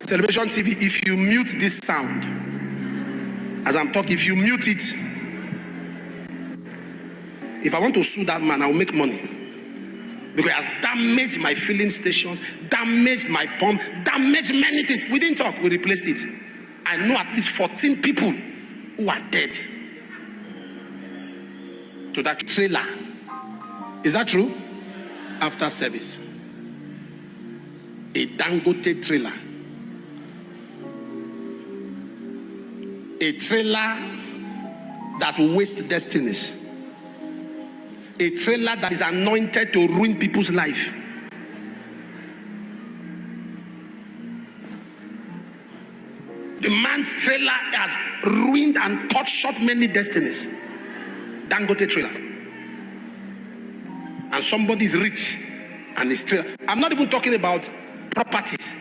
Celebration TV, if you mute this sound, as I'm talking, if you mute it, if I want to sue that man, I'll make money. Because it has damaged my filling stations, damaged my pump, damaged many things. We didn't talk, we replaced it. I know at least 14 people who are dead to that trailer. Is that true? After service. A Dangote trailer. A trailer that will waste destinies. A trailer that is anointed to ruin people's life. The man's trailer has ruined and cut short many destinies. Dangote trailer. And somebody is rich and his trailer. I'm not even talking about properties.